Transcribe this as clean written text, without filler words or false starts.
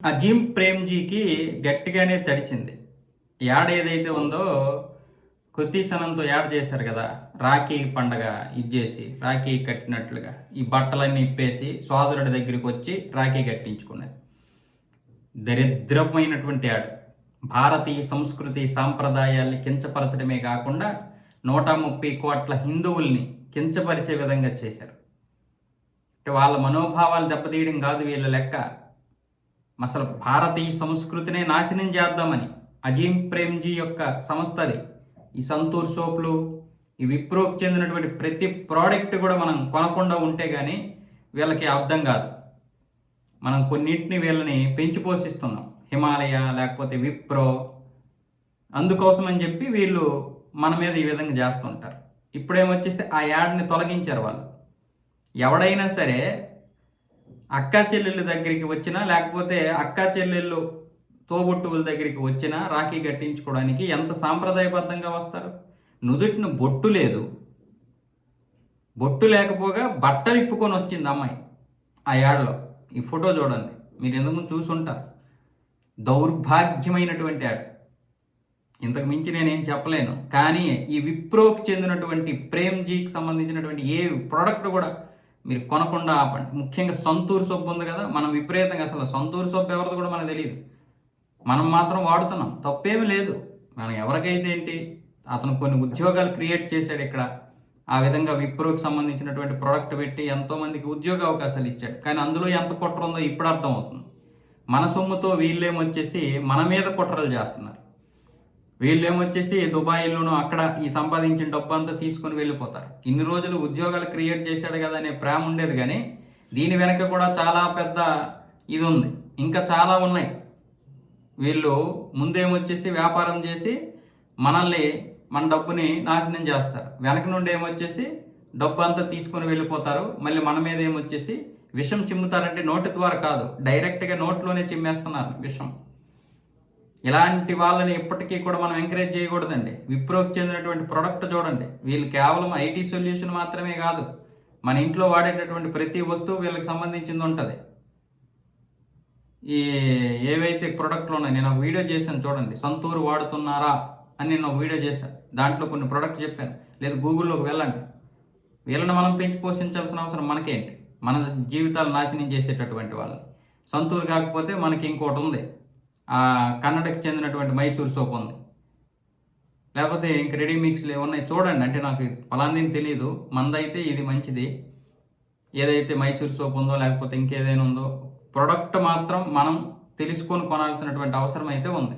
అజీం ప్రేమ్జీకి గట్టిగానే తడిసింది. యాడ్ ఏదైతే ఉందో కృతి సనన్తో యాడ్ చేశారు కదా, రాఖీ పండగ ఇచ్చేసి రాఖీ కట్టినట్లుగా ఈ బట్టలన్నీ ఇప్పేసి సోదరుడి దగ్గరికి వచ్చి రాఖీ కట్టించుకున్నది. దరిద్రమైనటువంటి యాడ్. భారతీయ సంస్కృతి సాంప్రదాయాల్ని కించపరచడమే కాకుండా 130 కోట్ల హిందువుల్ని కించపరిచే విధంగా చేశారు. అంటే వాళ్ళ మనోభావాలు దెబ్బతీయడం కాదు వీళ్ళ లెక్క, అసలు భారతీయ సంస్కృతినే నాశనం చేద్దామని అజీం ప్రేమ్జీ యొక్క సంస్థది. ఈ సంతూర్ సోపులు, ఈ విప్రోకి చెందినటువంటి ప్రతి ప్రోడక్ట్ కూడా మనం కొనకుండా ఉంటే కానీ వీళ్ళకి అర్థం కాదు. మనం కొన్నింటిని వీళ్ళని పెంచి పోషిస్తున్నాం, హిమాలయ లేకపోతే విప్రో. అందుకోసం అని చెప్పి వీళ్ళు మన మీద ఈ విధంగా చేస్తుంటారు. ఇప్పుడేమొచ్చేసి ఆ యాడ్ని తొలగించారు వాళ్ళు. ఎవడైనా సరే అక్కా చెల్లెళ్ళ దగ్గరికి వచ్చినా లేకపోతే అక్కా చెల్లెళ్ళు తోబుట్టువుల దగ్గరికి వచ్చినా రాఖీ కట్టించుకోవడానికి ఎంత సాంప్రదాయబద్ధంగా వస్తారు. నుదుటిన బొట్టు లేదు, బొట్టు లేకపోగా బట్టలు ఇప్పుకొని వచ్చింది అమ్మాయి ఆ యాడ్లో. ఈ ఫోటో చూడండి, మీరు ఎందుకు చూసుంటారు. దౌర్భాగ్యమైనటువంటి యాడ్. ఇంతకు మించి నేనేం చెప్పలేను. కానీ ఈ విప్రోకి చెందినటువంటి ప్రేమ్జీకి సంబంధించినటువంటి ఏ ప్రోడక్ట్ కూడా మీరు కొనకుండా ఆపండి. ముఖ్యంగా సంతూర్ సోప్ ఉంది కదా, మనం విపరీతంగా అసలు సంతూర్ సోప్ ఎవరిది కూడా మనకు తెలియదు, మనం మాత్రం వాడుతున్నాం. తప్పేమీ లేదు. మనం ఎవరికైతే ఏంటి, అతను కొన్ని ఉద్యోగాలు క్రియేట్ చేశాడు ఇక్కడ. ఆ విధంగా విప్రోకి సంబంధించినటువంటి ప్రోడక్ట్ పెట్టి ఎంతోమందికి ఉద్యోగ అవకాశాలు ఇచ్చాడు. కానీ అందులో ఎంత కుట్ర ఉందో ఇప్పుడు అర్థమవుతుంది. మన సొమ్ముతో వీళ్ళేమొచ్చేసి మన మీద కుట్రలు చేస్తున్నారు. వీళ్ళేమొచ్చేసి దుబాయ్లోనూ అక్కడ ఈ సంపాదించిన డబ్బు అంతా తీసుకొని వెళ్ళిపోతారు. ఇన్ని రోజులు ఉద్యోగాలు క్రియేట్ చేశాడు కదా అనే ప్రేమ ఉండేది, కానీ దీని వెనక కూడా చాలా పెద్ద ఇది ఉంది, ఇంకా చాలా ఉన్నాయి. వీళ్ళు ముందేమొచ్చేసి వ్యాపారం చేసి మనల్ని మన డబ్బుని నాశనం చేస్తారు. వెనక నుండి ఏమొచ్చేసి డబ్బు అంతా తీసుకొని వెళ్ళిపోతారు. మళ్ళీ మన మీద ఏమొచ్చేసి విషం చిమ్ముతారంటే నోటి ద్వారా కాదు, డైరెక్ట్గా నోట్లోనే చిమ్మేస్తున్నారు విషం. ఇలాంటి వాళ్ళని ఎప్పటికీ కూడా మనం ఎంకరేజ్ చేయకూడదండి. విప్రోకి చెందినటువంటి ప్రోడక్ట్ చూడండి, వీళ్ళు కేవలం ఐటీ సొల్యూషన్ మాత్రమే కాదు, మన ఇంట్లో వాడేటటువంటి ప్రతి వస్తువు వీళ్ళకి సంబంధించింది ఉంటుంది. ఈ ఏవైతే ప్రోడక్ట్లు ఉన్నాయి, నేను ఒక వీడియో చేశాను చూడండి, సంతూర్ వాడుతున్నారా అని నేను ఒక వీడియో చేశాను. దాంట్లో కొన్ని ప్రోడక్ట్ చెప్పాను. లేదు గూగుల్లోకి వెళ్ళండి. వీళ్ళని మనం పెంచి పోషించాల్సిన అవసరం మనకేంటి? మన జీవితాలు నాశనం చేసేటటువంటి వాళ్ళు. సంతూర్ కాకపోతే మనకి ఇంకోటి ఉంది, కన్నడకి చెందినటువంటి మైసూర్ సోప్ ఉంది, లేకపోతే ఇంక రెడీ మిక్స్లు ఏమున్నాయి చూడండి. అంటే నాకు ఫలాందని తెలియదు, మందైతే ఇది మంచిది. ఏదైతే మైసూర్ సోప్ ఉందో లేకపోతే ఇంకేదైనా ఉందో ప్రోడక్ట్ మాత్రం మనం తెలుసుకొని కొనాల్సినటువంటి అవసరం అయితే ఉంది.